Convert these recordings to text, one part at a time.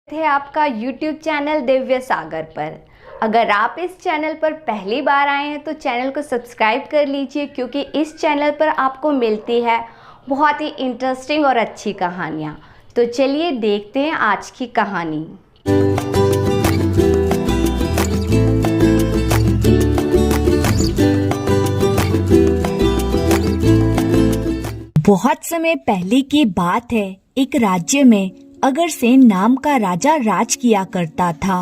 थे आपका YouTube channel Divya सागर पर। अगर आप इस चैनल पर पहली बार आए हैं तो चैनल को सब्सक्राइब कर लीजिए, क्योंकि इस चैनल पर आपको मिलती है बहुत ही इंटरेस्टिंग और अच्छी कहानियाँ। तो चलिए देखते हैं आज की कहानी। बहुत समय पहले की बात है। एक राज्य में अग्रसेन नाम का राजा राज किया करता था।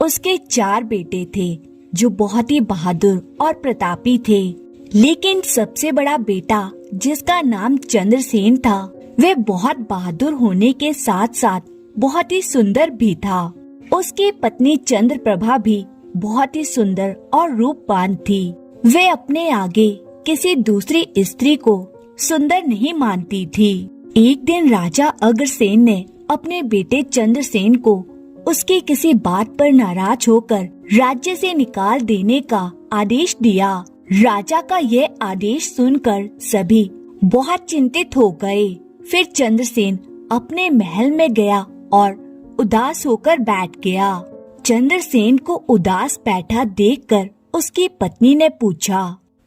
उसके 4 बेटे थे जो बहुत ही बहादुर और प्रतापी थे। लेकिन सबसे बड़ा बेटा, जिसका नाम चंद्रसेन था, वह बहुत बहादुर होने के साथ साथ बहुत ही सुंदर भी था। उसकी पत्नी चंद्रप्रभा भी बहुत ही सुंदर और रूपवान थी। वे अपने आगे किसी दूसरी स्त्री को सुंदर नहीं मानती थी। एक दिन राजा अग्रसेन ने अपने बेटे चंद्रसेन को उसकी किसी बात पर नाराज होकर राज्य से निकाल देने का आदेश दिया। राजा का यह आदेश सुनकर सभी बहुत चिंतित हो गए। फिर चंद्रसेन अपने महल में गया और उदास होकर बैठ गया। चंद्रसेन को उदास बैठा देखकर उसकी पत्नी ने पूछा,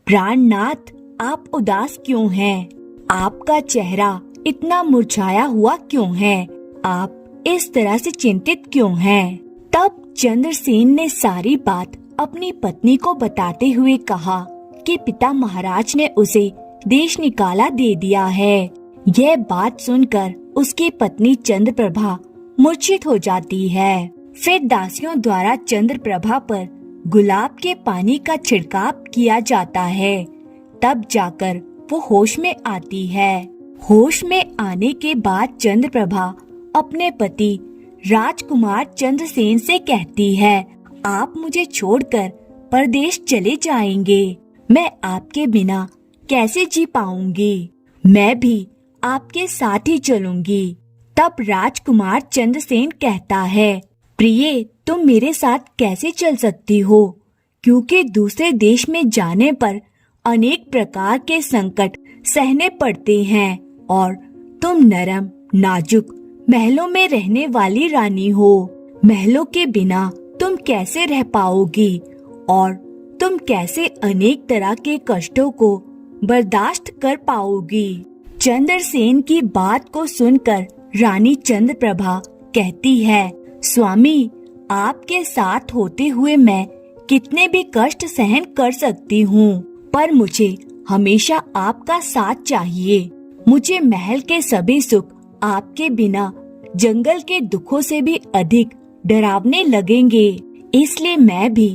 प्राणनाथ, आप उदास क्यों हैं? आपका चेहरा इतना मुरझाया हुआ क्यों है? आप इस तरह से चिंतित क्यों हैं? तब चंद्रसेन ने सारी बात अपनी पत्नी को बताते हुए कहा कि पिता महाराज ने उसे देश निकाला दे दिया है। यह बात सुनकर उसकी पत्नी चंद्रप्रभा मूर्छित हो जाती है। फिर दासियों द्वारा चंद्रप्रभा पर गुलाब के पानी का छिड़काव किया जाता है। तब जाकर वो होश में आती है। होश में आने के बाद चंद्रप्रभा अपने पति राजकुमार चंद्रसेन से कहती है, आप मुझे छोड़कर परदेश चले जाएंगे। मैं आपके बिना कैसे जी पाऊंगी? मैं भी आपके साथ ही चलूंगी। तब राजकुमार चंद्रसेन कहता है, प्रिय, तुम मेरे साथ कैसे चल सकती हो? क्योंकि दूसरे देश में जाने पर अनेक प्रकार के संकट सहने पड़ते हैं और तुम नरम नाजुक महलों में रहने वाली रानी हो। महलों के बिना तुम कैसे रह पाओगी और तुम कैसे अनेक तरह के कष्टों को बर्दाश्त कर पाओगी? चंद्रसेन की बात को सुनकर रानी चंद्रप्रभा कहती है, स्वामी, आपके साथ होते हुए मैं कितने भी कष्ट सहन कर सकती हूँ, पर मुझे हमेशा आपका साथ चाहिए। मुझे महल के सभी सुख आपके बिना जंगल के दुखों से भी अधिक डरावने लगेंगे, इसलिए मैं भी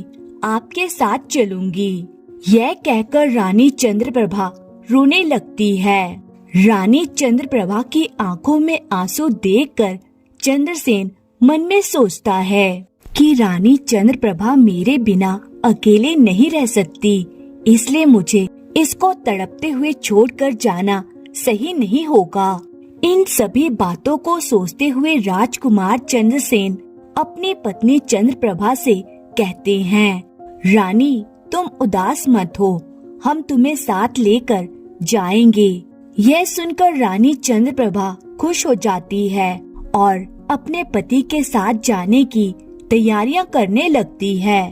आपके साथ चलूंगी। यह कहकर रानी चंद्रप्रभा रोने लगती है। रानी चंद्रप्रभा की आंखों में आंसू देखकर चंद्रसेन मन में सोचता है कि रानी चंद्रप्रभा मेरे बिना अकेले नहीं रह सकती, इसलिए मुझे इसको तड़पते हुए छोड़कर जाना सही नहीं होगा। इन सभी बातों को सोचते हुए राजकुमार चंद्रसेन अपनी पत्नी चंद्रप्रभा से कहते हैं, रानी, तुम उदास मत हो, हम तुम्हें साथ लेकर जाएंगे। यह सुनकर रानी चंद्रप्रभा खुश हो जाती है और अपने पति के साथ जाने की तैयारियां करने लगती है।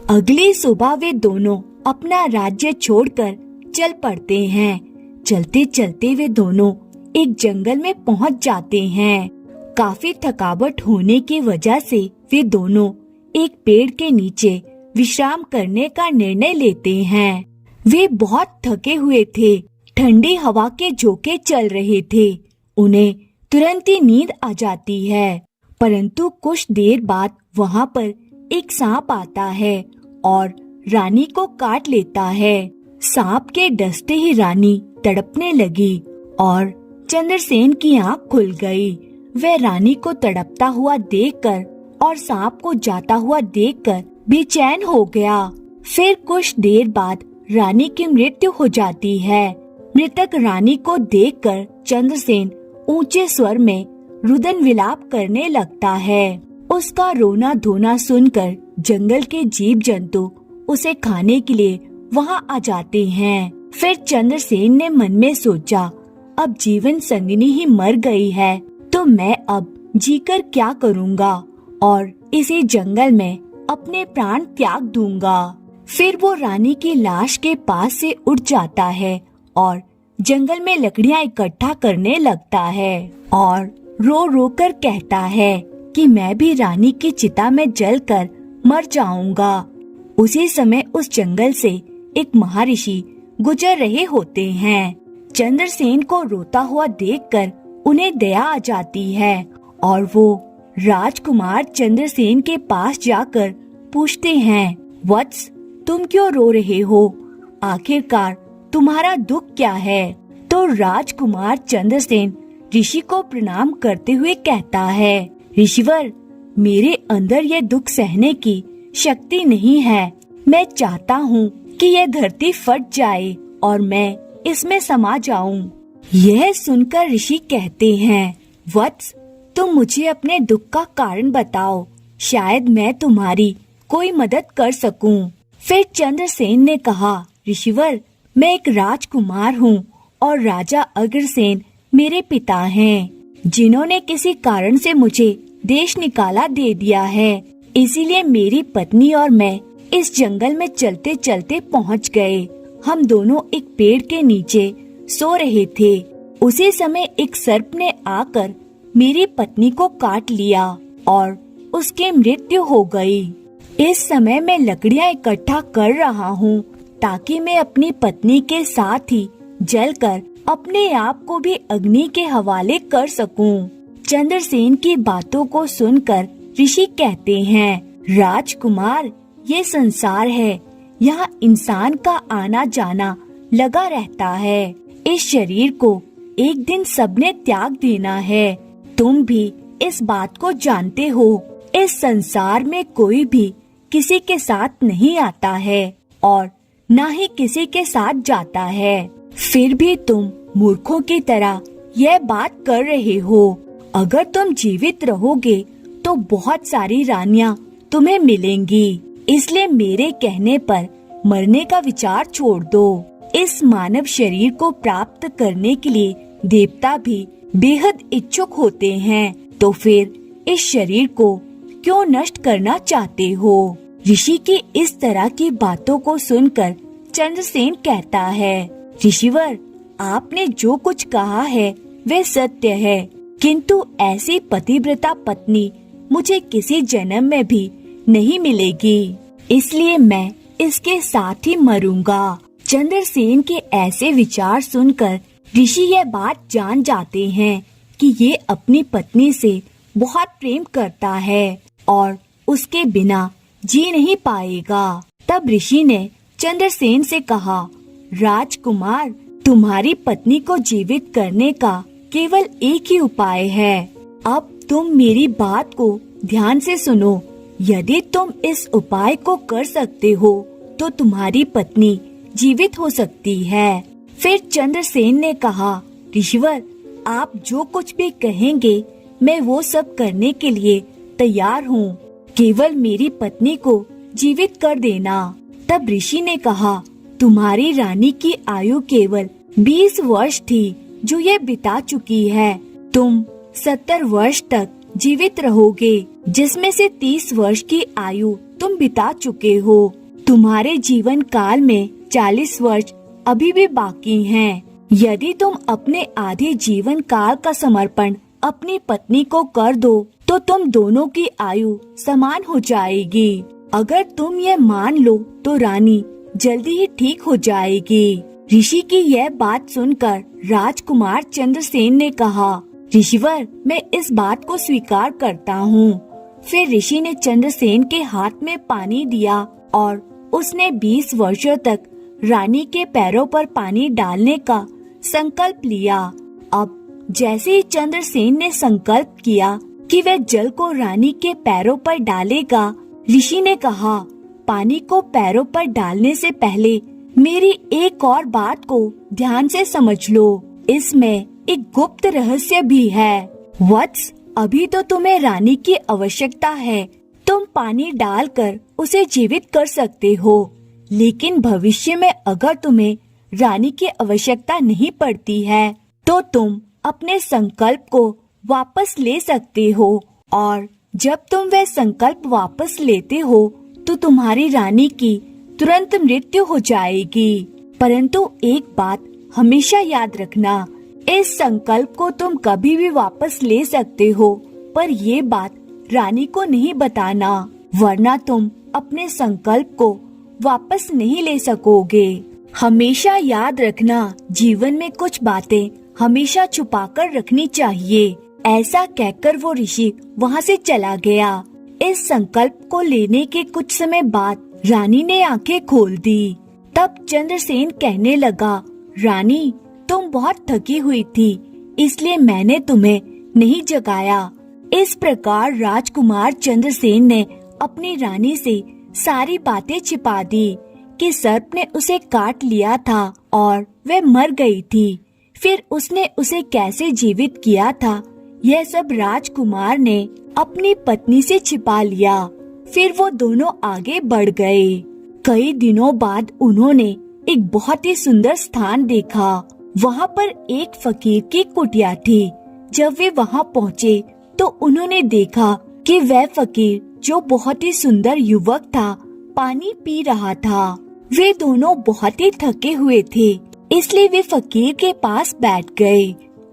अगली सुबह वे दोनों अपना राज्य छोड़कर चल पड़ते हैं। चलते चलते वे दोनों एक जंगल में पहुंच जाते हैं। काफी थकावट होने की वजह से वे दोनों एक पेड़ के नीचे विश्राम करने का निर्णय लेते हैं। वे बहुत थके हुए थे। ठंडी हवा के झोंके चल रहे थे। उन्हें तुरंत ही नींद आ जाती है, परंतु कुछ देर बाद वहाँ पर एक सांप आता है और रानी को काट लेता है। सांप के डसते ही रानी तड़पने लगी और चंद्रसेन की आँख खुल गई। वह रानी को तड़पता हुआ देखकर और सांप को जाता हुआ देखकर बेचैन हो गया। फिर कुछ देर बाद रानी की मृत्यु हो जाती है। मृतक रानी को देखकर चंद्रसेन ऊंचे स्वर में रुदन विलाप करने लगता है। उसका रोना धोना सुनकर जंगल के जीव जंतु उसे खाने के लिए वहाँ आ जाते हैं। फिर चंद्रसेन ने मन में सोचा, अब जीवन संगिनी ही मर गई है तो मैं अब जीकर क्या करूँगा और इसी जंगल में अपने प्राण त्याग दूंगा। फिर वो रानी की लाश के पास से उठ जाता है और जंगल में लकड़ियां इकट्ठा करने लगता है और रो रो कर कहता है कि मैं भी रानी की चिता में जलकर मर जाऊंगा। उसी समय उस जंगल से एक महर्षि गुजर रहे होते हैं। चंद्रसेन को रोता हुआ देखकर उन्हें दया आ जाती है और वो राजकुमार चंद्रसेन के पास जाकर पूछते हैं, वत्स, तुम क्यों रो रहे हो? आखिरकार तुम्हारा दुख क्या है? तो राजकुमार चंद्रसेन ऋषि को प्रणाम करते हुए कहता है, ऋषिवर, मेरे अंदर ये दुख सहने की शक्ति नहीं है। मैं चाहता हूँ कि यह धरती फट जाए और मैं इसमें समा जाऊं। यह सुनकर ऋषि कहते हैं, वत्स, तुम मुझे अपने दुख का कारण बताओ, शायद मैं तुम्हारी कोई मदद कर सकूं। फिर चंद्रसेन ने कहा, ऋषिवर, मैं एक राजकुमार हूँ और राजा अग्रसेन मेरे पिता हैं, जिन्होंने किसी कारण से मुझे देश निकाला दे दिया है। इसीलिए मेरी पत्नी और मैं इस जंगल में चलते चलते पहुँच गए। हम दोनों एक पेड़ के नीचे सो रहे थे। उसी समय एक सर्प ने आकर मेरी पत्नी को काट लिया और उसकी मृत्यु हो गई। इस समय मैं लकड़ियां इकट्ठा कर रहा हूँ ताकि मैं अपनी पत्नी के साथ ही जलकर अपने आप को भी अग्नि के हवाले कर सकूं। चंद्रसेन की बातों को सुनकर ऋषि कहते हैं, राजकुमार, ये संसार है, यहाँ इंसान का आना जाना लगा रहता है। इस शरीर को एक दिन सबने त्याग देना है। तुम भी इस बात को जानते हो। इस संसार में कोई भी किसी के साथ नहीं आता है और न ही किसी के साथ जाता है। फिर भी तुम मूर्खों की तरह यह बात कर रहे हो। अगर तुम जीवित रहोगे तो बहुत सारी रानियां तुम्हें मिलेंगी। इसलिए मेरे कहने पर मरने का विचार छोड़ दो। इस मानव शरीर को प्राप्त करने के लिए देवता भी बेहद इच्छुक होते हैं, तो फिर इस शरीर को क्यों नष्ट करना चाहते हो? ऋषि की इस तरह की बातों को सुनकर चंद्रसेन कहता है, ऋषिवर, आपने जो कुछ कहा है वह सत्य है, किंतु ऐसी पतिव्रता पत्नी मुझे किसी जन्म में भी नहीं मिलेगी। इसलिए मैं इसके साथ ही मरूंगा। चंद्रसेन के ऐसे विचार सुनकर ऋषि यह बात जान जाते हैं कि ये अपनी पत्नी से बहुत प्रेम करता है और उसके बिना जी नहीं पाएगा। तब ऋषि ने चंद्रसेन से कहा, राजकुमार, तुम्हारी पत्नी को जीवित करने का केवल एक ही उपाय है। अब तुम मेरी बात को ध्यान से सुनो। यदि तुम इस उपाय को कर सकते हो तो तुम्हारी पत्नी जीवित हो सकती है। फिर चंद्रसेन ने कहा, ऋषिवर, आप जो कुछ भी कहेंगे मैं वो सब करने के लिए तैयार हूँ। केवल मेरी पत्नी को जीवित कर देना। तब ऋषि ने कहा, तुम्हारी रानी की आयु केवल 20 वर्ष थी जो ये बिता चुकी है। तुम 70 वर्ष तक जीवित रहोगे, जिसमें से 30 वर्ष की आयु तुम बिता चुके हो। तुम्हारे जीवन काल में 40 वर्ष अभी भी बाकी हैं। यदि तुम अपने आधे जीवन काल का समर्पण अपनी पत्नी को कर दो तो तुम दोनों की आयु समान हो जाएगी। अगर तुम ये मान लो तो रानी जल्दी ही ठीक हो जाएगी। ऋषि की यह बात सुनकर राजकुमार चंद्रसेन ने कहा, ऋषिवर, मैं इस बात को स्वीकार करता हूँ। फिर ऋषि ने चंद्रसेन के हाथ में पानी दिया और उसने 20 वर्षों तक रानी के पैरों पर पानी डालने का संकल्प लिया। अब जैसे ही चंद्रसेन ने संकल्प किया कि वह जल को रानी के पैरों पर डालेगा, ऋषि ने कहा, पानी को पैरों पर डालने से पहले मेरी एक और बात को ध्यान से समझ लो। इसमें एक गुप्त रहस्य भी है। वत्स, अभी तो तुम्हें रानी की आवश्यकता है। तुम पानी डालकर उसे जीवित कर सकते हो, लेकिन भविष्य में अगर तुम्हें रानी की आवश्यकता नहीं पड़ती है तो तुम अपने संकल्प को वापस ले सकते हो और जब तुम वह संकल्प वापस लेते हो तो तुम्हारी रानी की तुरंत मृत्यु हो जाएगी। परंतु एक बात हमेशा याद रखना, इस संकल्प को तुम कभी भी वापस ले सकते हो, पर ये बात रानी को नहीं बताना, वरना तुम अपने संकल्प को वापस नहीं ले सकोगे। हमेशा याद रखना, जीवन में कुछ बातें हमेशा छुपाकर रखनी चाहिए। ऐसा कहकर वो ऋषि वहाँ से चला गया। इस संकल्प को लेने के कुछ समय बाद रानी ने आंखें खोल दी। तब चंद्रसेन कहने लगा, रानी तुम बहुत थकी हुई थी, इसलिए मैंने तुम्हें नहीं जगाया। इस प्रकार राजकुमार चंद्रसेन ने अपनी रानी से सारी बातें छिपा दी कि सर्प ने उसे काट लिया था और वह मर गई थी। फिर उसने उसे कैसे जीवित किया था, यह सब राजकुमार ने अपनी पत्नी से छिपा लिया। फिर वो दोनों आगे बढ़ गए। कई दिनों बाद उन्होंने एक बहुत ही सुंदर स्थान देखा। वहाँ पर एक फकीर की कुटिया थी। जब वे वहाँ पहुँचे तो उन्होंने देखा कि वह फकीर, जो बहुत ही सुंदर युवक था, पानी पी रहा था। वे दोनों बहुत ही थके हुए थे, इसलिए वे फकीर के पास बैठ गए।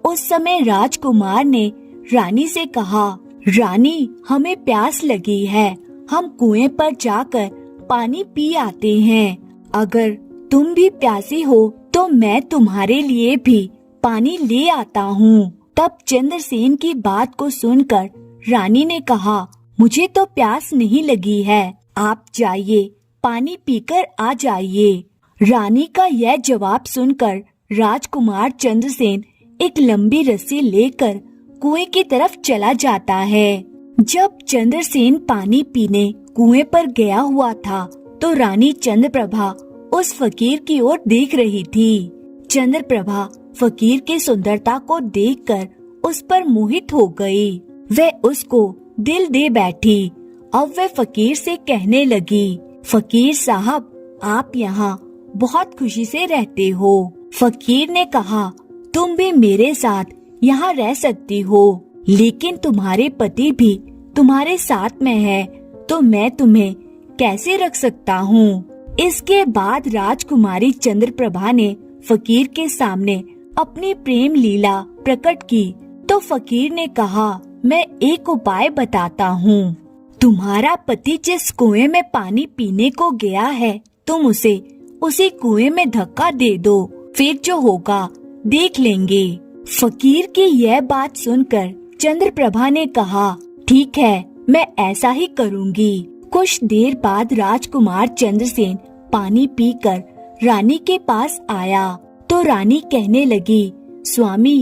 उस समय राजकुमार ने रानी से कहा, रानी हमें प्यास लगी है, हम कुएं पर जाकर पानी पी आते हैं। अगर तुम भी प्यासी हो तो मैं तुम्हारे लिए भी पानी ले आता हूँ। तब चंद्रसेन की बात को सुनकर रानी ने कहा, मुझे तो प्यास नहीं लगी है, आप जाइए पानी पीकर आ जाइए। रानी का यह जवाब सुनकर राजकुमार चंद्रसेन एक लंबी रस्सी लेकर कुएं की तरफ चला जाता है। जब चंद्रसेन पानी पीने कुएं पर गया हुआ था तो रानी चंद्रप्रभा उस फकीर की ओर देख रही थी। चंद्रप्रभा फकीर की सुंदरता को देखकर उस पर मोहित हो गई। वह उसको दिल दे बैठी। अब वह फकीर से कहने लगी, फकीर साहब आप यहाँ बहुत खुशी से रहते हो। फकीर ने कहा, तुम भी मेरे साथ यहाँ रह सकती हो, लेकिन तुम्हारे पति भी तुम्हारे साथ में है, तो मैं तुम्हें कैसे रख सकता हूँ। इसके बाद राजकुमारी चंद्रप्रभा ने फकीर के सामने अपनी प्रेम लीला प्रकट की। तो फकीर ने कहा, मैं एक उपाय बताता हूँ। तुम्हारा पति जिस कुएं में पानी पीने को गया है, तुम उसे उसी कुएं में धक्का दे दो, फिर जो होगा देख लेंगे। फकीर की यह बात सुनकर चंद्रप्रभा ने कहा, ठीक है, मैं ऐसा ही करूँगी। कुछ देर बाद राजकुमार चंद्रसेन पानी पीकर रानी के पास आया तो रानी कहने लगी, स्वामी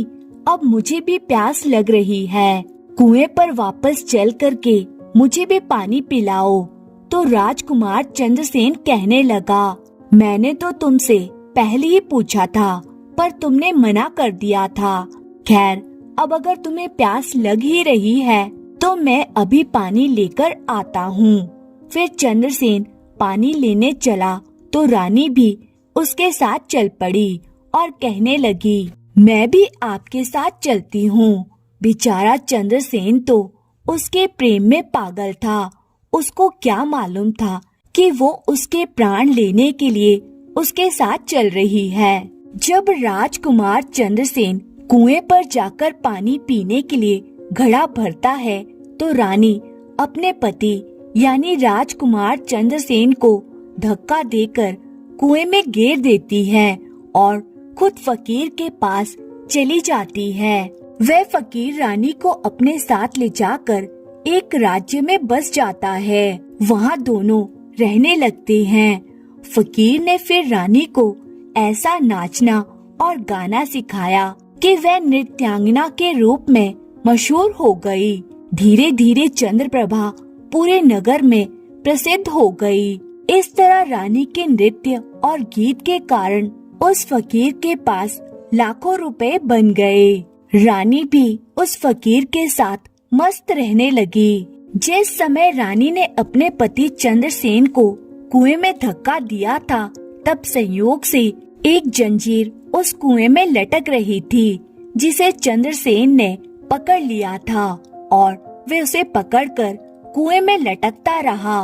अब मुझे भी प्यास लग रही है, कुएं पर वापस चल करके मुझे भी पानी पिलाओ। तो राजकुमार चंद्रसेन कहने लगा, मैंने तो तुमसे पहले ही पूछा था, पर तुमने मना कर दिया था। खैर, अब अगर तुम्हें प्यास लग ही रही है तो मैं अभी पानी लेकर आता हूँ। फिर चंद्रसेन पानी लेने चला तो रानी भी उसके साथ चल पड़ी और कहने लगी, मैं भी आपके साथ चलती हूँ। बेचारा चंद्रसेन तो उसके प्रेम में पागल था। उसको क्या मालूम था कि वो उसके प्राण लेने के लिए उसके साथ चल रही है। जब राजकुमार चंद्रसेन कुएं पर जाकर पानी पीने के लिए घड़ा भरता है तो रानी अपने पति यानी राजकुमार चंद्रसेन को धक्का देकर कुएं में गिर देती है और खुद फकीर के पास चली जाती है। वह फकीर रानी को अपने साथ ले जाकर एक राज्य में बस जाता है। वहाँ दोनों रहने लगते हैं। फकीर ने फिर रानी को ऐसा नाचना और गाना सिखाया कि वह नृत्यांगना के रूप में मशहूर हो गई। धीरे धीरे चंद्रप्रभा पूरे नगर में प्रसिद्ध हो गई। इस तरह रानी के नृत्य और गीत के कारण उस फकीर के पास लाखों रुपए बन गए। रानी भी उस फकीर के साथ मस्त रहने लगी। जिस समय रानी ने अपने पति चंद्रसेन को कुएं में धक्का दिया था, तब संयोग से एक जंजीर उस कुएं में लटक रही थी, जिसे चंद्रसेन ने पकड़ लिया था और वे उसे पकड़कर कुएं में लटकता रहा।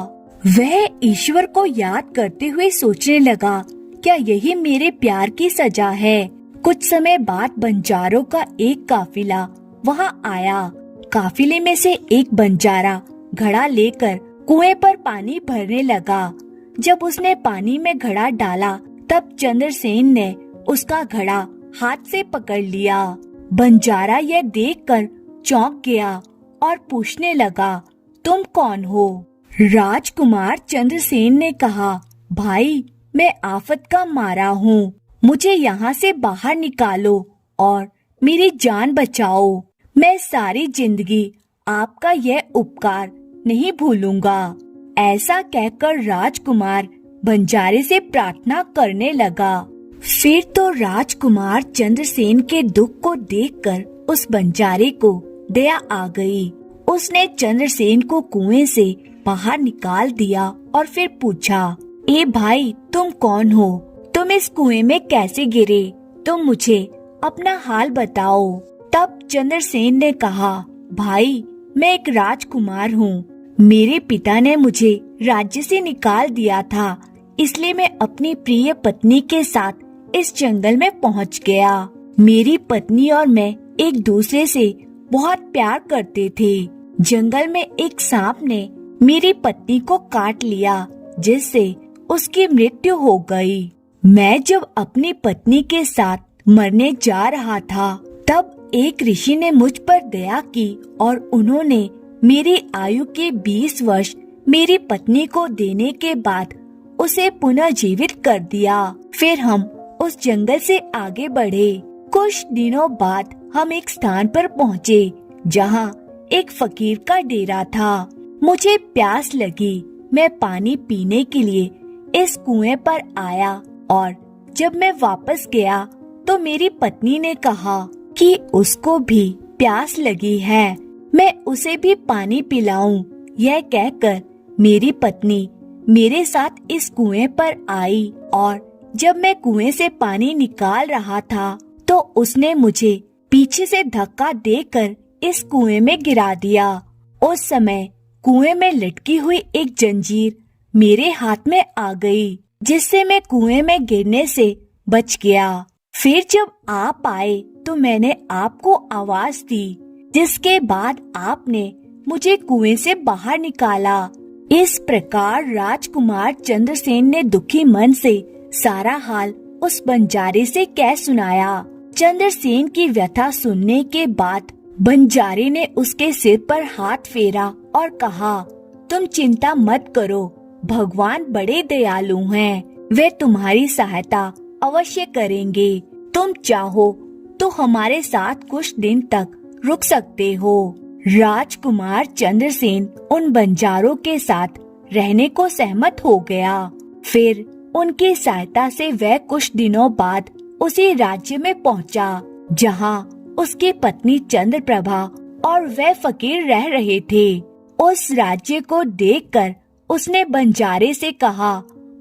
वह ईश्वर को याद करते हुए सोचने लगा, क्या यही मेरे प्यार की सजा है। कुछ समय बाद बंजारों का एक काफिला वहां आया। काफिले में से एक बंजारा घड़ा लेकर कुएं पर पानी भरने लगा। जब उसने पानी में घड़ा डाला तब चंद्रसेन ने उसका घड़ा हाथ से पकड़ लिया। बंजारा यह देखकर चौंक गया और पूछने लगा, तुम कौन हो? राजकुमार चंद्रसेन ने कहा, भाई मैं आफत का मारा हूँ, मुझे यहाँ से बाहर निकालो और मेरी जान बचाओ। मैं सारी जिंदगी आपका यह उपकार नहीं भूलूंगा। ऐसा कहकर राजकुमार बंजारे से प्रार्थना करने लगा। फिर तो राजकुमार चंद्रसेन के दुख को देखकर उस बंजारे को दया आ गई। उसने चंद्रसेन को कुएं से बाहर निकाल दिया और फिर पूछा, ए भाई तुम कौन हो? तुम इस कुएं में कैसे गिरे? तुम मुझे अपना हाल बताओ। तब चंद्रसेन ने कहा, भाई मैं एक राजकुमार हूँ। मेरे पिता ने मुझे राज्य से निकाल दिया था, इसलिए मैं अपनी प्रिय पत्नी के साथ इस जंगल में पहुँच गया। मेरी पत्नी और मैं एक दूसरे से बहुत प्यार करते थे। जंगल में एक सांप ने मेरी पत्नी को काट लिया, जिससे उसकी मृत्यु हो गई। मैं जब अपनी पत्नी के साथ मरने जा रहा था तब एक ऋषि ने मुझ पर दया की और उन्होंने मेरी आयु के 20 वर्ष मेरी पत्नी को देने के बाद उसे पुनः जीवित कर दिया। फिर हम उस जंगल से आगे बढ़े। कुछ दिनों बाद हम एक स्थान पर पहुँचे जहाँ एक फकीर का डेरा था। मुझे प्यास लगी। मैं पानी पीने के लिए इस कुएं पर आया और जब मैं वापस गया तो मेरी पत्नी ने कहा कि उसको भी प्यास लगी है, मैं उसे भी पानी पिलाऊं। यह कहकर मेरी पत्नी मेरे साथ इस कुएं पर आई और जब मैं कुएं से पानी निकाल रहा था तो उसने मुझे पीछे से धक्का देकर इस कुएं में गिरा दिया। उस समय कुएं में लटकी हुई एक जंजीर मेरे हाथ में आ गई, जिससे मैं कुएं में गिरने से बच गया। फिर जब आप आए तो मैंने आपको आवाज दी, जिसके बाद आपने मुझे कुएं से बाहर निकाला। इस प्रकार राजकुमार चंद्रसेन ने दुखी मन से सारा हाल उस बंजारे से कह सुनाया। चंद्रसेन की व्यथा सुनने के बाद बंजारे ने उसके सिर पर हाथ फेरा और कहा, तुम चिंता मत करो, भगवान बड़े दयालु हैं, वे तुम्हारी सहायता अवश्य करेंगे। तुम चाहो तो हमारे साथ कुछ दिन तक रुक सकते हो। राजकुमार चंद्रसेन उन बंजारों के साथ रहने को सहमत हो गया। फिर उनकी सहायता से वह कुछ दिनों बाद उसी राज्य में पहुंचा, जहां उसकी पत्नी चंद्रप्रभा और वह फकीर रह रहे थे। उस राज्य को देखकर उसने बंजारे से कहा,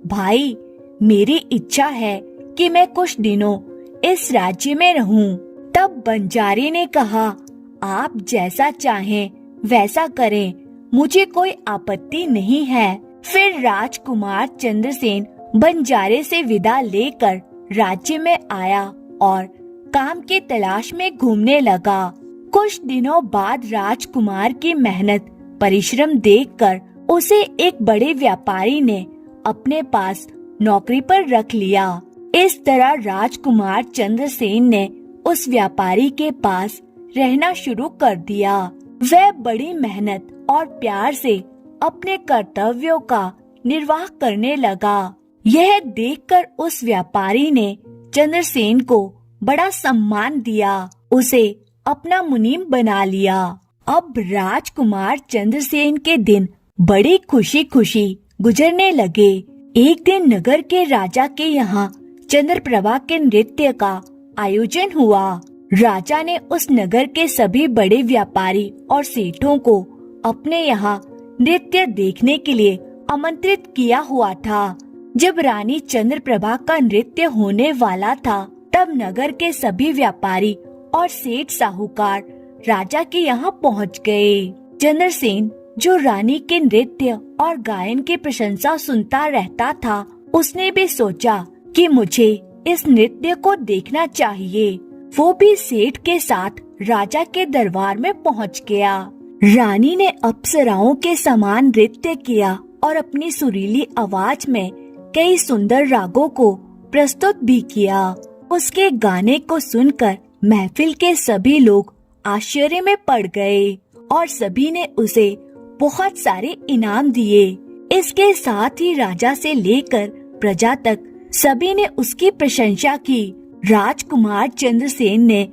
भाई मेरी इच्छा है कि मैं कुछ दिनों इस राज्य में रहूं। तब बंजारे ने कहा, आप जैसा चाहें वैसा करें, मुझे कोई आपत्ति नहीं है। फिर राजकुमार चंद्रसेन बंजारे से विदा लेकर राज्य में आया और काम की तलाश में घूमने लगा। कुछ दिनों बाद राजकुमार की मेहनत परिश्रम देखकर उसे एक बड़े व्यापारी ने अपने पास नौकरी पर रख लिया। इस तरह राजकुमार चंद्रसेन ने उस व्यापारी के पास रहना शुरू कर दिया। वह बड़ी मेहनत और प्यार से अपने कर्तव्यों का निर्वाह करने लगा। यह देखकर उस व्यापारी ने चंद्रसेन को बड़ा सम्मान दिया, उसे अपना मुनीम बना लिया। अब राजकुमार चंद्रसेन के दिन बड़ी खुशी खुशी गुजरने लगे। एक दिन नगर के राजा के यहाँ चंद्रप्रभा के नृत्य का आयोजन हुआ। राजा ने उस नगर के सभी बड़े व्यापारी और सेठों को अपने यहाँ नृत्य देखने के लिए आमंत्रित किया हुआ था। जब रानी चंद्रप्रभा का नृत्य होने वाला था तब नगर के सभी व्यापारी और सेठ साहूकार राजा के यहाँ पहुँच गए। चंद्रसेन जो रानी के नृत्य और गायन की प्रशंसा सुनता रहता था, उसने भी सोचा कि मुझे इस नृत्य को देखना चाहिए। वो भी सेठ के साथ राजा के दरबार में पहुंच गया। रानी ने अप्सराओं के समान नृत्य किया और अपनी सुरीली आवाज में कई सुंदर रागों को प्रस्तुत भी किया। उसके गाने को सुनकर महफिल के सभी लोग आश्चर्य में पड़ गए और सभी ने उसे बहुत सारे इनाम दिए। इसके साथ ही राजा से लेकर प्रजा तक सभी ने उसकी प्रशंसा की। राजकुमार चंद्रसेन ने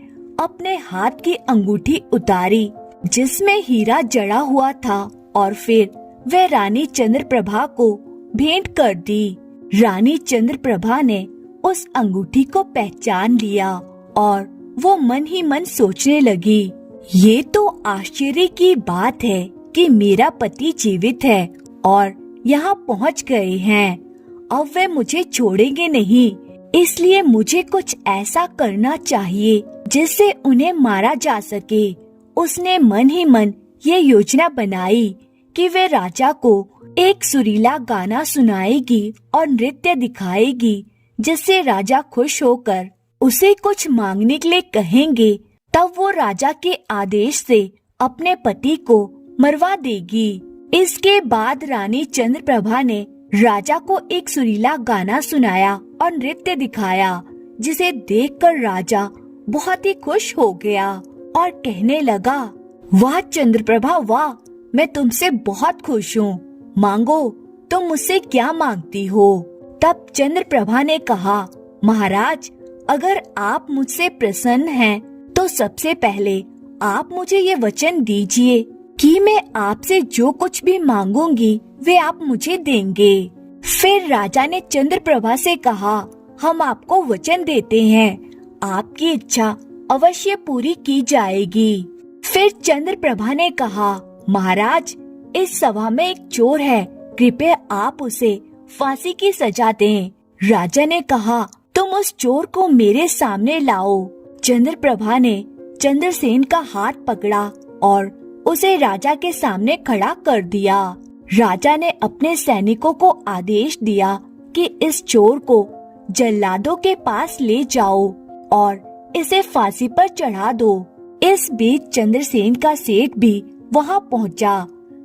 अपने हाथ की अंगूठी उतारी जिसमें हीरा जड़ा हुआ था और फिर वह रानी चंद्रप्रभा को भेंट कर दी। रानी चंद्रप्रभा ने उस अंगूठी को पहचान लिया और वो मन ही मन सोचने लगी, ये तो आश्चर्य की बात है कि मेरा पति जीवित है और यहाँ पहुँच गए हैं। अब वे मुझे छोड़ेंगे नहीं, इसलिए मुझे कुछ ऐसा करना चाहिए जिससे उन्हें मारा जा सके। उसने मन ही मन ये योजना बनाई कि वे राजा को एक सुरीला गाना सुनाएगी और नृत्य दिखाएगी जिससे राजा खुश होकर उसे कुछ मांगने के लिए कहेंगे। तब वो राजा के आदेश से अपने पति को मरवा देगी। इसके बाद रानी चंद्रप्रभा ने राजा को एक सुरीला गाना सुनाया और नृत्य दिखाया जिसे देखकर राजा बहुत ही खुश हो गया और कहने लगा, वाह चंद्रप्रभा वाह, मैं तुमसे बहुत खुश हूँ। मांगो, तुम मुझसे क्या मांगती हो? तब चंद्रप्रभा ने कहा, महाराज, अगर आप मुझसे प्रसन्न हैं तो सबसे पहले आप मुझे ये वचन दीजिए कि मैं आपसे जो कुछ भी मांगूंगी वे आप मुझे देंगे। फिर राजा ने चंद्रप्रभा से कहा, हम आपको वचन देते हैं, आपकी इच्छा अवश्य पूरी की जाएगी। फिर चंद्रप्रभा ने कहा, महाराज, इस सभा में एक चोर है, कृपया आप उसे फांसी की सजा दें। राजा ने कहा, तुम उस चोर को मेरे सामने लाओ। चंद्रप्रभा ने चंद्रसेन का हाथ पकड़ा और उसे राजा के सामने खड़ा कर दिया। राजा ने अपने सैनिकों को आदेश दिया कि इस चोर को जल्लादों के पास ले जाओ और इसे फांसी पर चढ़ा दो। इस बीच चंद्रसेन का सेठ भी वहां पहुंचा।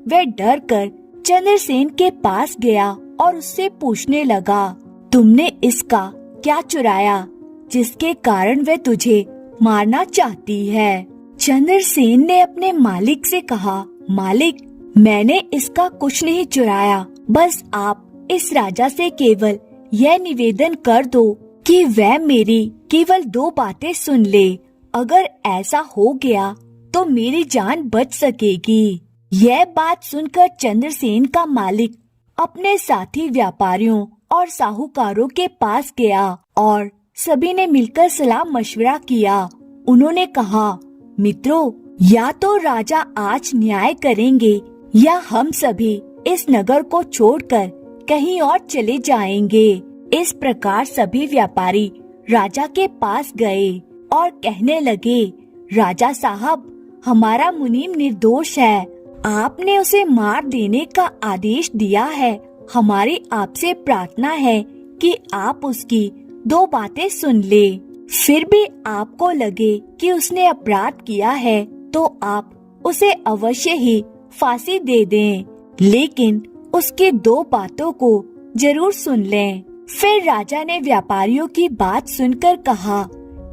वह डर कर चंद्रसेन के पास गया और उससे पूछने लगा, तुमने इसका क्या चुराया जिसके कारण वह तुझे मारना चाहती है? चंद्रसेन ने अपने मालिक से कहा, मालिक, मैंने इसका कुछ नहीं चुराया, बस आप इस राजा से केवल यह निवेदन कर दो कि वह मेरी केवल 2 बातें सुन ले। अगर ऐसा हो गया तो मेरी जान बच सकेगी। यह बात सुनकर चंद्रसेन का मालिक अपने साथी व्यापारियों और साहूकारों के पास गया और सभी ने मिलकर सलाह मशवरा किया। उन्होंने कहा, मित्रों, या तो राजा आज न्याय करेंगे या हम सभी इस नगर को छोड़कर कहीं और चले जाएंगे। इस प्रकार सभी व्यापारी राजा के पास गए और कहने लगे, राजा साहब, हमारा मुनीम निर्दोष है, आपने उसे मार देने का आदेश दिया है। हमारी आपसे प्रार्थना है कि आप उसकी 2 बातें सुन ले। फिर भी आपको लगे कि उसने अपराध किया है तो आप उसे अवश्य ही फांसी दे दें, लेकिन उसकी 2 बातों को जरूर सुन लें। फिर राजा ने व्यापारियों की बात सुनकर कहा,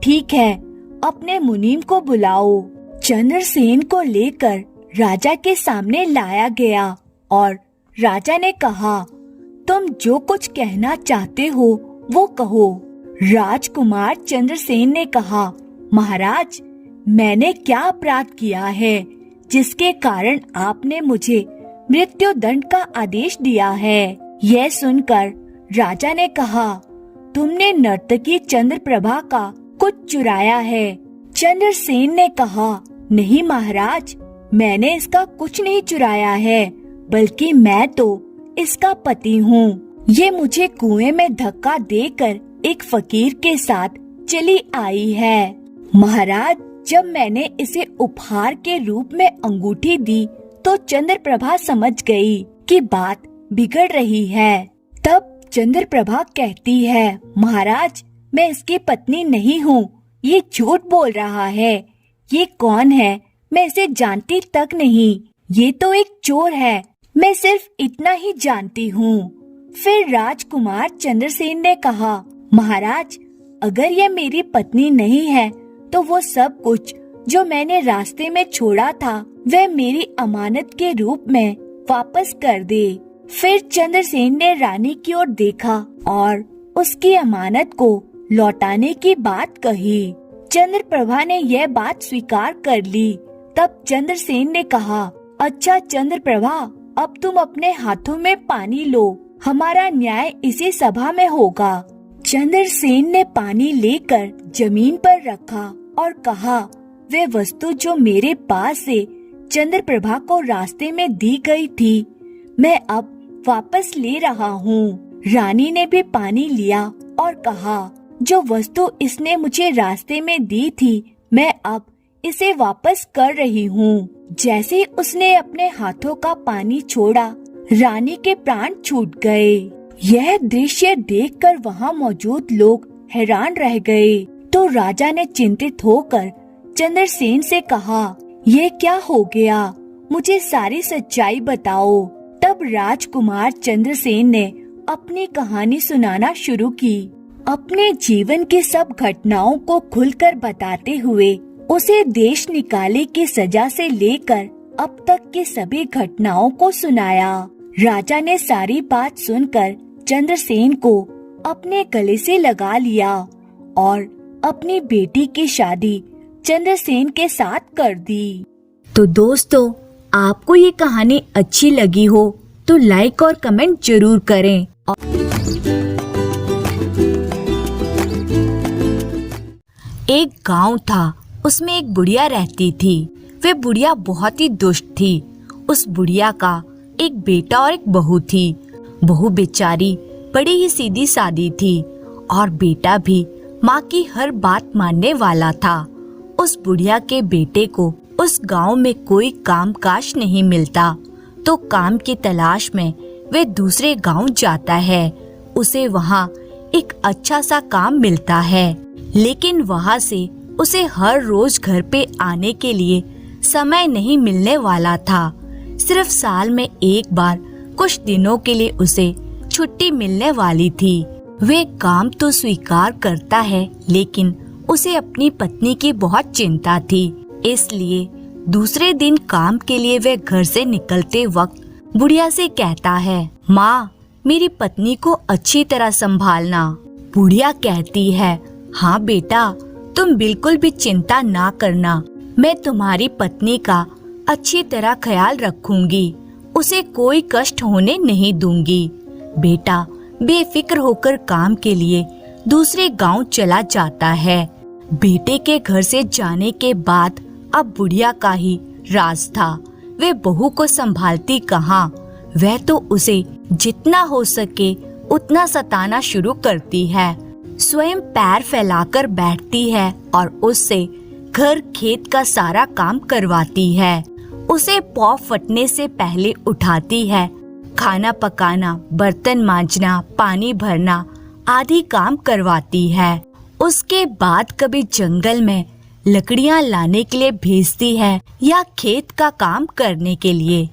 ठीक है, अपने मुनीम को बुलाओ। चंद्रसेन को लेकर राजा के सामने लाया गया और राजा ने कहा, तुम जो कुछ कहना चाहते हो वो कहो। राजकुमार चंद्रसेन ने कहा, महाराज, मैंने क्या अपराध किया है जिसके कारण आपने मुझे मृत्यु दंड का आदेश दिया है? यह सुनकर राजा ने कहा, तुमने नर्तकी चंद्रप्रभा का कुछ चुराया है। चंद्रसेन ने कहा, नहीं महाराज, मैंने इसका कुछ नहीं चुराया है, बल्कि मैं तो इसका पति हूँ। ये मुझे कुएं में धक्का देकर एक फकीर के साथ चली आई है। महाराज, जब मैंने इसे उपहार के रूप में अंगूठी दी तो चंद्रप्रभा समझ गई कि बात बिगड़ रही है। तब चंद्रप्रभा कहती है, महाराज, मैं इसकी पत्नी नहीं हूँ, ये झूठ बोल रहा है। ये कौन है? मैं इसे जानती तक नहीं। ये तो एक चोर है, मैं सिर्फ इतना ही जानती हूँ। फिर राजकुमार चंद्रसेन ने कहा, महाराज, अगर ये मेरी पत्नी नहीं है तो वो सब कुछ जो मैंने रास्ते में छोड़ा था वह मेरी अमानत के रूप में वापस कर दे। फिर चंद्रसेन ने रानी की ओर देखा और उसकी अमानत को लौटाने की बात कही। चंद्रप्रभा ने यह बात स्वीकार कर ली। तब चंद्रसेन ने कहा, अच्छा चंद्रप्रभा, अब तुम अपने हाथों में पानी लो, हमारा न्याय इसी सभा में होगा। चंद्रसेन ने पानी लेकर जमीन पर रखा और कहा, वे वस्तु जो मेरे पास से चंद्रप्रभा को रास्ते में दी गई थी, मैं अब वापस ले रहा हूँ। रानी ने भी पानी लिया और कहा, जो वस्तु इसने मुझे रास्ते में दी थी, मैं अब इसे वापस कर रही हूँ। जैसे उसने अपने हाथों का पानी छोड़ा, रानी के प्राण छूट गए। यह दृश्य देखकर वहाँ मौजूद लोग हैरान रह गए। तो राजा ने चिंतित होकर चंद्रसेन से कहा, ये क्या हो गया? मुझे सारी सच्चाई बताओ। तब राजकुमार चंद्रसेन ने अपनी कहानी सुनाना शुरू की। अपने जीवन की सब घटनाओं को खुलकर बताते हुए उसे देश निकाले की सजा से लेकर अब तक की सभी घटनाओं को सुनाया। राजा ने सारी बात सुनकर चंद्रसेन को अपने गले से लगा लिया और अपनी बेटी की शादी चंद्रसेन के साथ कर दी। तो दोस्तों, आपको ये कहानी अच्छी लगी हो तो लाइक और कमेंट जरूर करें। एक गांव था, उसमें एक बुढ़िया रहती थी। वे बुढ़िया बहुत ही दुष्ट थी। उस बुढ़िया का एक बेटा और एक बहू थी। बहू बेचारी बड़ी ही सीधी सादी थी और बेटा भी माँ की हर बात मानने वाला था। उस बुढ़िया के बेटे को उस गांव में कोई काम काज नहीं मिलता, तो काम की तलाश में वे दूसरे गांव जाता है। उसे वहाँ एक अच्छा सा काम मिलता है, लेकिन वहाँ से उसे हर रोज घर पे आने के लिए समय नहीं मिलने वाला था। सिर्फ साल में एक बार कुछ दिनों के लिए उसे छुट्टी मिलने वाली थी। वे काम तो स्वीकार करता है, लेकिन उसे अपनी पत्नी की बहुत चिंता थी। इसलिए दूसरे दिन काम के लिए वे घर से निकलते वक्त बुढ़िया से कहता है, माँ, मेरी पत्नी को अच्छी तरह संभालना। बुढ़िया कहती है, हाँ बेटा, तुम बिल्कुल भी चिंता ना करना, मैं तुम्हारी पत्नी का अच्छी तरह ख्याल रखूंगी, उसे कोई कष्ट होने नहीं दूंगी। बेटा बेफिक्र होकर काम के लिए दूसरे गांव चला जाता है। बेटे के घर से जाने के बाद अब बुढ़िया का ही राज था। वे बहू को संभालती कहाँ, वह तो उसे जितना हो सके उतना सताना शुरू करती है। स्वयं पैर फैलाकर बैठती है और उससे घर खेत का सारा काम करवाती है। उसे पौ फटने से पहले उठाती है। खाना पकाना, बर्तन मांजना, पानी भरना आदि काम करवाती है। उसके बाद कभी जंगल में लकड़ियां लाने के लिए भेजती है या खेत का काम करने के लिए।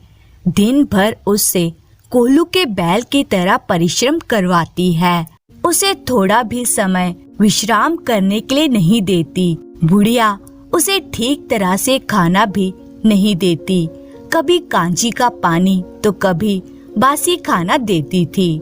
दिन भर उससे कोल्हू के बैल की तरह परिश्रम करवाती है। उसे थोड़ा भी समय विश्राम करने के लिए नहीं देती। बुढ़िया उसे ठीक तरह से खाना भी नहीं देती। कभी कांजी का पानी तो कभी बासी खाना देती थी।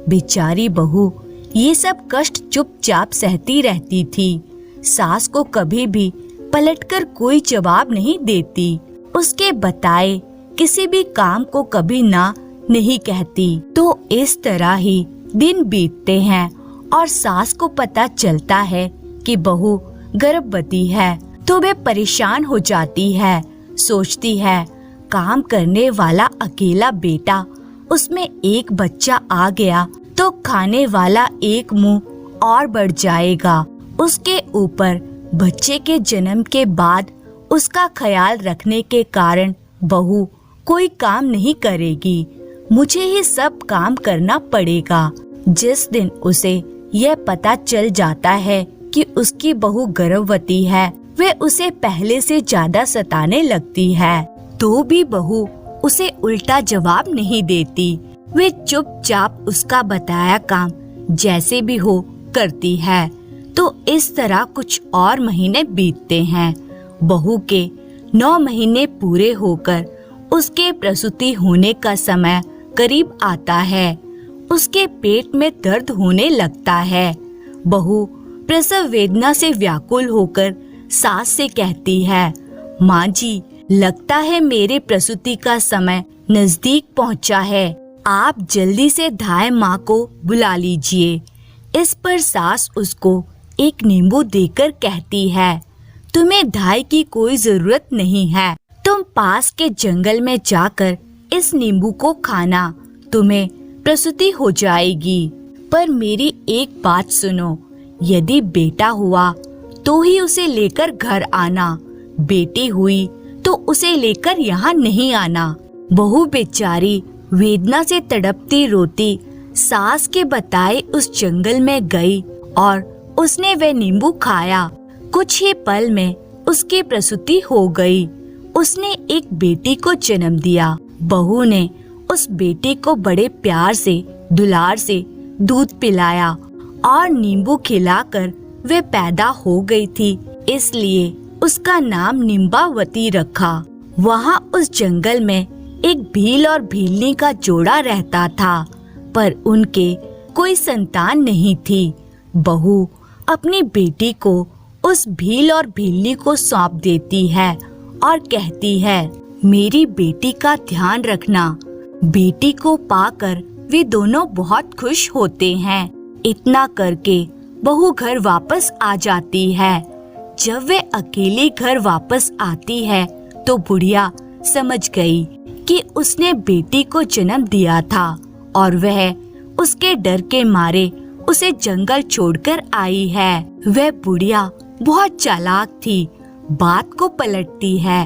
बेचारी बहू ये सब कष्ट चुपचाप सहती रहती थी। सास को कभी भी पलटकर कोई जवाब नहीं देती। उसके बताए किसी भी काम को कभी ना नहीं कहती। तो इस तरह ही दिन बीतते हैं और सास को पता चलता है कि बहू गर्भवती है, तो वे परेशान हो जाती है। सोचती है काम करने वाला अकेला बेटा, उसमें एक बच्चा आ गया तो खाने वाला एक मुंह और बढ़ जाएगा। उसके ऊपर बच्चे के जन्म के बाद उसका ख्याल रखने के कारण बहू कोई काम नहीं करेगी, मुझे ही सब काम करना पड़ेगा। जिस दिन उसे यह पता चल जाता है कि उसकी बहू गर्भवती है, वे उसे पहले से ज्यादा सताने लगती है। तो भी बहू उसे उल्टा जवाब नहीं देती। वे चुपचाप उसका बताया काम जैसे भी हो करती है। तो इस तरह कुछ और महीने बीतते हैं। बहू के 9 महीने पूरे होकर उसके प्रसूति होने का समय करीब आता है। उसके पेट में दर्द होने लगता है। बहू प्रसव वेदना से व्याकुल होकर सास से कहती है, माँ जी, लगता है मेरे प्रसूति का समय नजदीक पहुँचा है, आप जल्दी से धाय माँ को बुला लीजिए। इस पर सास उसको एक नींबू देकर कहती है, तुम्हें धाय की कोई जरूरत नहीं है, तुम पास के जंगल में जाकर इस नींबू को खाना, तुम्हें प्रसूति हो जाएगी। पर मेरी एक बात सुनो, यदि बेटा हुआ तो ही उसे लेकर घर आना, बेटी हुई तो उसे लेकर यहाँ नहीं आना। बहू बेचारी वेदना से तड़पती रोती सास के बताए उस जंगल में गई और उसने वह नींबू खाया। कुछ ही पल में उसकी प्रसूति हो गई। उसने एक बेटी को जन्म दिया। बहू ने उस बेटी को बड़े प्यार से दुलार से दूध पिलाया और नींबू खिलाकर वे पैदा हो गई थी, इसलिए उसका नाम निम्बावती रखा। वहाँ उस जंगल में एक भील और भीलनी का जोड़ा रहता था, पर उनके कोई संतान नहीं थी। बहू अपनी बेटी को उस भील और भीलनी को सौंप देती है और कहती है, मेरी बेटी का ध्यान रखना। बेटी को पाकर वे दोनों बहुत खुश होते हैं। इतना करके बहू घर वापस आ जाती है। जब वे अकेली घर वापस आती है तो बुढ़िया समझ गई कि उसने बेटी को जन्म दिया था और वह उसके डर के मारे उसे जंगल छोड़कर आई है। वह बुढ़िया बहुत चालाक थी, बात को पलटती है।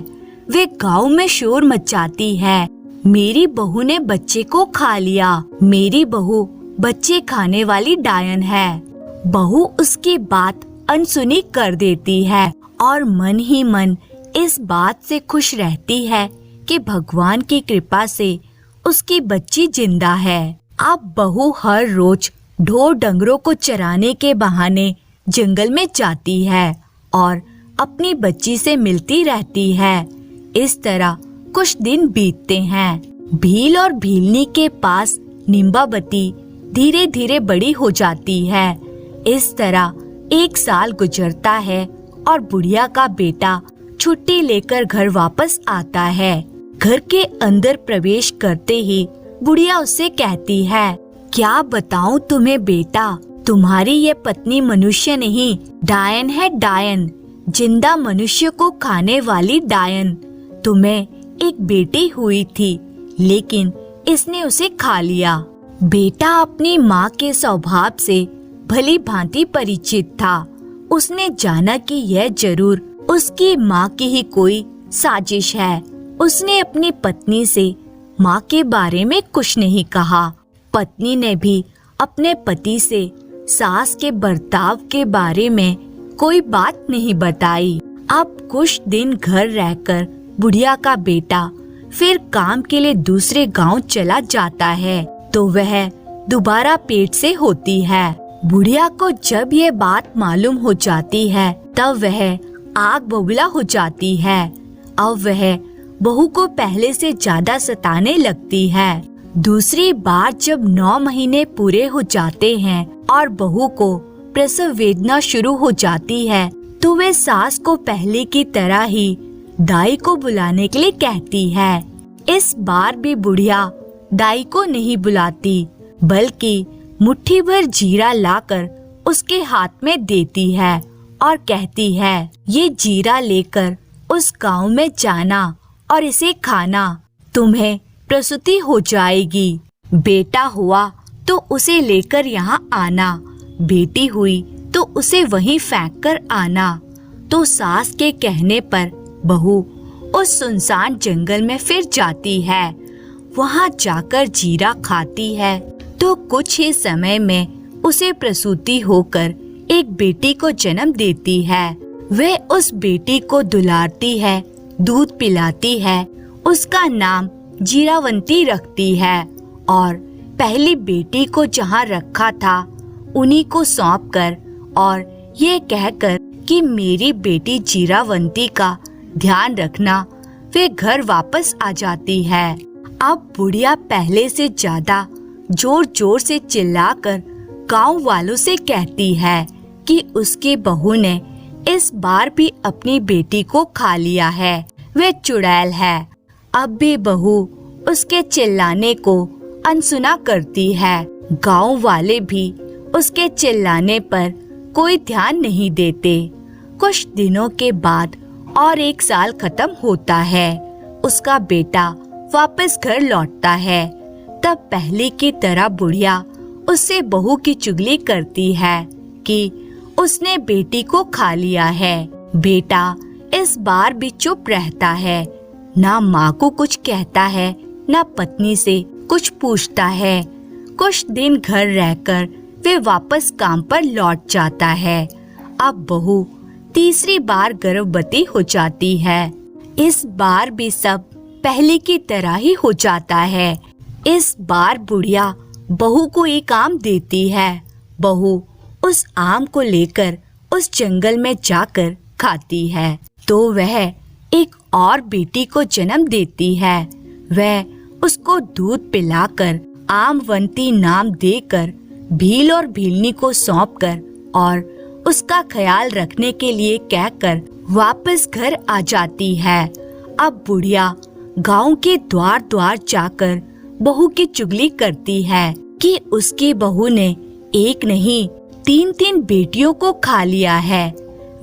वे गांव में शोर मचाती है, मेरी बहू ने बच्चे को खा लिया, मेरी बहू बच्चे खाने वाली डायन है। बहू उसकी बात अनसुनी कर देती है और मन ही मन इस बात से खुश रहती है कि भगवान की कृपा से उसकी बच्ची जिंदा है। अब बहू हर रोज ढोर डंगरों को चराने के बहाने जंगल में जाती है और अपनी बच्ची से मिलती रहती है। इस तरह कुछ दिन बीतते हैं। भील और भीलनी के पास निम्बावती धीरे धीरे बड़ी हो जाती है। इस तरह 1 साल गुजरता है और बुढ़िया का बेटा छुट्टी लेकर घर वापस आता है। घर के अंदर प्रवेश करते ही बुढ़िया उससे कहती है, क्या बताऊं तुम्हें बेटा, तुम्हारी ये पत्नी मनुष्य नहीं, डायन है, डायन, जिंदा मनुष्य को खाने वाली डायन। तुम्हें एक बेटी हुई थी, लेकिन इसने उसे खा लिया। बेटा अपनी माँ के स्वभाव से भली भांति परिचित था। उसने जाना कि यह जरूर उसकी माँ की ही कोई साजिश है। उसने अपनी पत्नी से माँ के बारे में कुछ नहीं कहा। पत्नी ने भी अपने पति से सास के बर्ताव के बारे में कोई बात नहीं बताई। अब कुछ दिन घर रहकर बुढ़िया का बेटा फिर काम के लिए दूसरे गांव चला जाता है, तो वह दोबारा पेट से होती है। बुढ़िया को जब ये बात मालूम हो जाती है तब वह आग बबूला हो जाती है। अब वह बहू को पहले से ज्यादा सताने लगती है। दूसरी बार जब 9 महीने पूरे हो जाते हैं और बहू को प्रसव वेदना शुरू हो जाती है, तो वे सास को पहले की तरह ही दाई को बुलाने के लिए कहती है। इस बार भी बुढ़िया दाई को नहीं बुलाती, बल्कि मुट्ठी भर जीरा लाकर उसके हाथ में देती है और कहती है, ये जीरा लेकर उस गांव में जाना और इसे खाना, तुम्हें प्रसूति हो जाएगी। बेटा हुआ तो उसे लेकर यहाँ आना, बेटी हुई तो उसे वहीं फेंक कर आना। तो सास के कहने पर बहू उस सुनसान जंगल में फिर जाती है। वहाँ जाकर जीरा खाती है तो कुछ ही समय में उसे प्रसूति होकर एक बेटी को जन्म देती है। वह उस बेटी को दुलारती है, दूध पिलाती है, उसका नाम जीरावंती रखती है और पहली बेटी को जहाँ रखा था उन्हीं को सौंपकर और ये कहकर कि मेरी बेटी जीरावंती का ध्यान रखना, वे घर वापस आ जाती है। अब बुढ़िया पहले से ज्यादा जोर जोर से चिल्लाकर गांव वालों से कहती है कि उसकी बहू ने इस बार भी अपनी बेटी को खा लिया है, वे चुड़ैल है। अब भी बहू उसके चिल्लाने को अनसुना करती है। गांव वाले भी उसके चिल्लाने पर कोई ध्यान नहीं देते। कुछ दिनों के बाद और 1 साल खत्म होता है। उसका बेटा वापस घर लौटता है। तब पहले की तरह बुढ़िया उससे बहू की चुगली करती है कि उसने बेटी को खा लिया है। बेटा इस बार भी चुप रहता है, ना माँ को कुछ कहता है, ना पत्नी से कुछ पूछता है। कुछ दिन घर रहकर वे वापस काम पर लौट जाता है। अब बहू तीसरी बार गर्भवती हो जाती है। इस बार भी सब पहले की तरह ही हो जाता है। इस बार बुढ़िया बहू को एक आम देती है। बहू उस आम को लेकर उस जंगल में जाकर खाती है तो वह एक और बेटी को जन्म देती है। वह उसको दूध पिलाकर आमवंती नाम देकर भील और भीलनी को सौंपकर और उसका ख्याल रखने के लिए कहकर वापस घर आ जाती है। अब बुढ़िया गांव के द्वार द्वार जाकर बहू की चुगली करती है कि उसकी बहू ने एक नहीं 3-3 बेटियों को खा लिया है।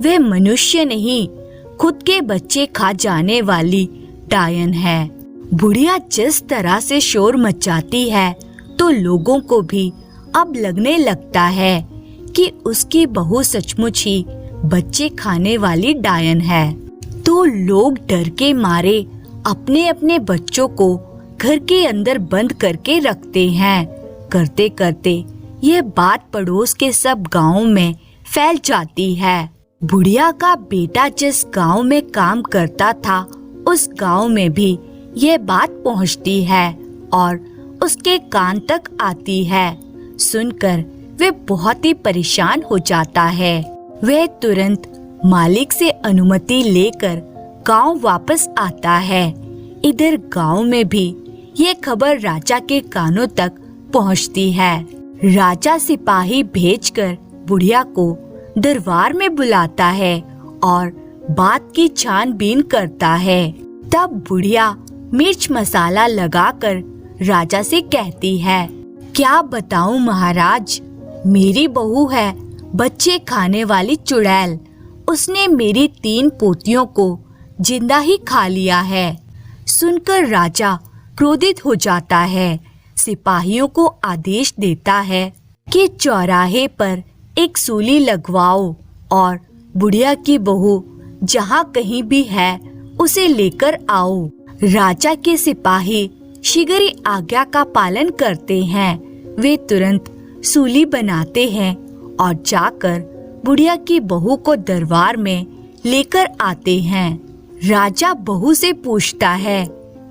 वे मनुष्य नहीं, खुद के बच्चे खा जाने वाली डायन है। बुढ़िया जिस तरह से शोर मचाती है तो लोगों को भी अब लगने लगता है कि उसकी बहू सचमुच ही बच्चे खाने वाली डायन है। तो लोग डर के मारे अपने अपने बच्चों को घर के अंदर बंद करके रखते हैं। करते करते ये बात पड़ोस के सब गांवों में फैल जाती है। बुढ़िया का बेटा जिस गांव में काम करता था उस गांव में भी ये बात पहुंचती है और उसके कान तक आती है। सुनकर वे बहुत ही परेशान हो जाता है। वह तुरंत मालिक से अनुमति लेकर गांव वापस आता है। इधर गांव में भी ये खबर राजा के कानों तक पहुंचती है। राजा सिपाही भेजकर बुढ़िया को दरबार में बुलाता है और बात की छानबीन करता है। तब बुढ़िया मिर्च मसाला लगाकर राजा से कहती है, क्या बताऊं महाराज, मेरी बहू है बच्चे खाने वाली चुड़ैल। उसने मेरी 3 पोतियों को जिंदा ही खा लिया है। सुनकर राजा क्रोधित हो जाता है। सिपाहियों को आदेश देता है कि चौराहे पर एक सूली लगवाओ और बुढ़िया की बहू जहाँ कहीं भी है उसे लेकर आओ। राजा के सिपाही शीघ्र ही आज्ञा का पालन करते हैं। वे तुरंत सूली बनाते हैं और जाकर बुढ़िया की बहू को दरबार में लेकर आते हैं। राजा बहू से पूछता है,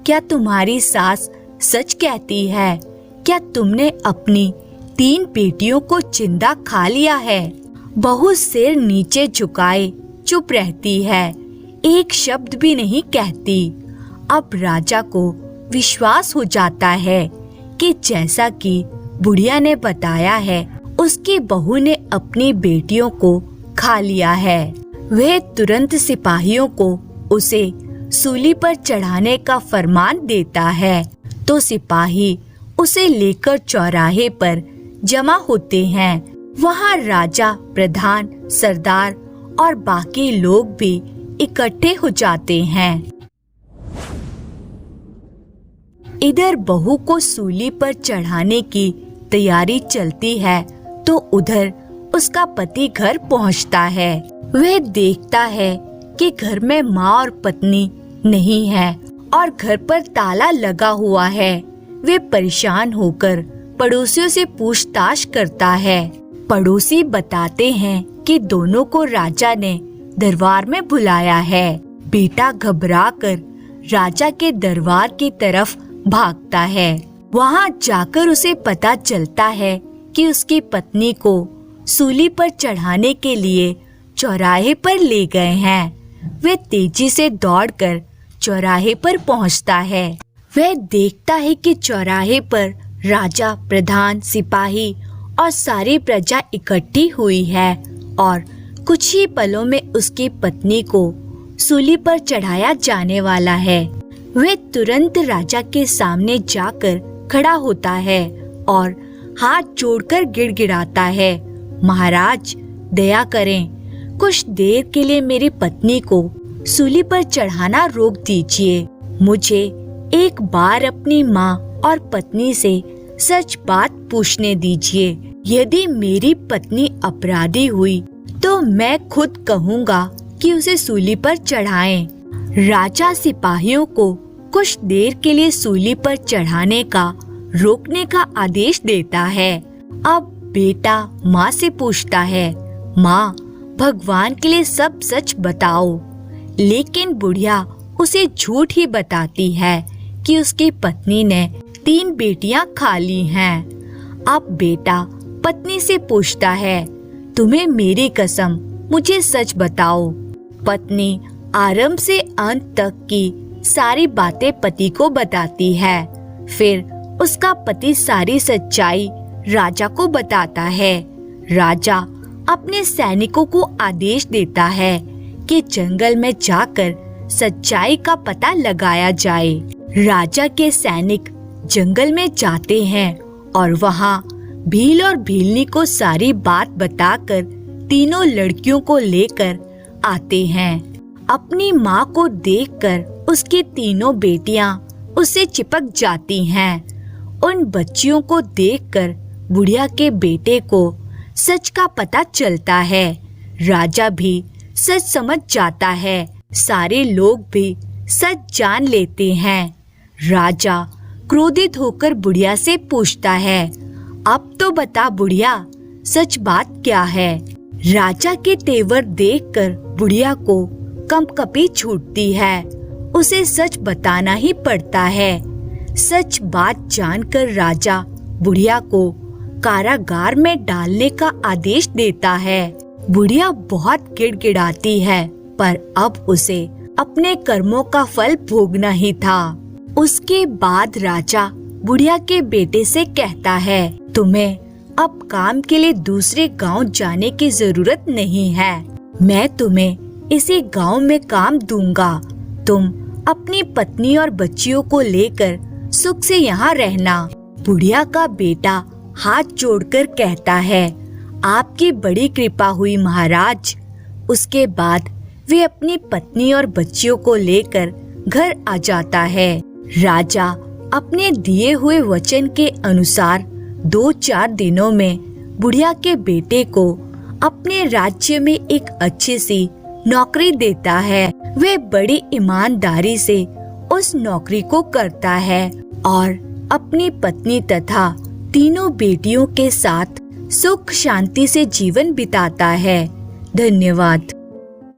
क्या तुम्हारी सास सच कहती है? क्या तुमने अपनी 3 बेटियों को जिंदा खा लिया है? बहू सिर नीचे झुकाए चुप रहती है, एक शब्द भी नहीं कहती। अब राजा को विश्वास हो जाता है कि जैसा कि बुढ़िया ने बताया है उसकी बहू ने अपनी बेटियों को खा लिया है। वह तुरंत सिपाहियों को उसे सूली पर चढ़ाने का फरमान देता है तो सिपाही उसे लेकर चौराहे पर जमा होते हैं। वहाँ राजा, प्रधान, सरदार और बाकी लोग भी इकट्ठे हो जाते हैं। इधर बहू को सूली पर चढ़ाने की तैयारी चलती है तो उधर उसका पति घर पहुंचता है। वह देखता है कि घर में माँ और पत्नी नहीं है और घर पर ताला लगा हुआ है। वे परेशान होकर पड़ोसियों से पूछताछ करता है। पड़ोसी बताते हैं कि दोनों को राजा ने दरबार में बुलाया है। बेटा घबराकर राजा के दरबार की तरफ भागता है। वहाँ जाकर उसे पता चलता है कि उसकी पत्नी को सूली पर चढ़ाने के लिए चौराहे पर ले गए हैं। वह तेजी से दौड़कर चौराहे पर पहुँचता है। वह देखता है कि चौराहे पर राजा, प्रधान, सिपाही और सारी प्रजा इकट्ठी हुई है और कुछ ही पलों में उसकी पत्नी को सूली पर चढ़ाया जाने वाला है। वह तुरंत राजा के सामने जाकर खड़ा होता है और हाथ जोड़कर गिड़गिड़ाता है, महाराज दया करें, कुछ देर के लिए मेरी पत्नी को सूली पर चढ़ाना रोक दीजिए। मुझे एक बार अपनी माँ और पत्नी से सच बात पूछने दीजिए। यदि मेरी पत्नी अपराधी हुई तो मैं खुद कहूँगा कि उसे सूली पर चढ़ाएं। राजा सिपाहियों को कुछ देर के लिए सूली पर चढ़ाने का रोकने का आदेश देता है। अब बेटा माँ से पूछता है, माँ भगवान के लिए सब सच बताओ। लेकिन बुढ़िया उसे झूठ ही बताती है कि उसकी पत्नी ने 3 बेटियां खा ली हैं। अब बेटा पत्नी से पूछता है, तुम्हें मेरी कसम मुझे सच बताओ। पत्नी आरंभ से अंत तक की सारी बातें पति को बताती है। फिर उसका पति सारी सच्चाई राजा को बताता है। राजा अपने सैनिकों को आदेश देता है कि जंगल में जाकर सच्चाई का पता लगाया जाए। राजा के सैनिक जंगल में जाते हैं और वहाँ भील और भीलनी को सारी बात बताकर तीनों लड़कियों को लेकर आते हैं। अपनी माँ को देखकर उसकी तीनों बेटियां उससे चिपक जाती हैं। उन बच्चियों को देखकर बुढ़िया के बेटे को सच का पता चलता है। राजा भी सच समझ जाता है। सारे लोग भी सच जान लेते हैं। राजा क्रोधित होकर बुढ़िया से पूछता है, अब तो बता बुढ़िया, सच बात क्या है। राजा के तेवर देखकर बुढ़िया को कंपकपी छूटती है। उसे सच बताना ही पड़ता है। सच बात जानकर राजा बुढ़िया को कारागार में डालने का आदेश देता है। बुढ़िया बहुत गिड़गिड़ाती है, पर अब उसे अपने कर्मों का फल भोगना ही था। उसके बाद राजा बुढ़िया के बेटे से कहता है, तुम्हें अब काम के लिए दूसरे गांव जाने की जरूरत नहीं है। मैं तुम्हें इसी गांव में काम दूंगा। तुम अपनी पत्नी और बच्चियों को लेकर सुख से यहाँ रहना। बुढ़िया का बेटा हाथ जोड़कर कहता है, आपकी बड़ी कृपा हुई महाराज। उसके बाद वे अपनी पत्नी और बच्चियों को लेकर घर आ जाता है। राजा अपने दिए हुए वचन के अनुसार 2-4 दिनों में बुढ़िया के बेटे को अपने राज्य में एक अच्छी सी नौकरी देता है। वे बड़ी ईमानदारी से उस नौकरी को करता है और अपनी पत्नी तथा तीनों बेटियों के साथ सुख शांति से जीवन बिताता है। धन्यवाद।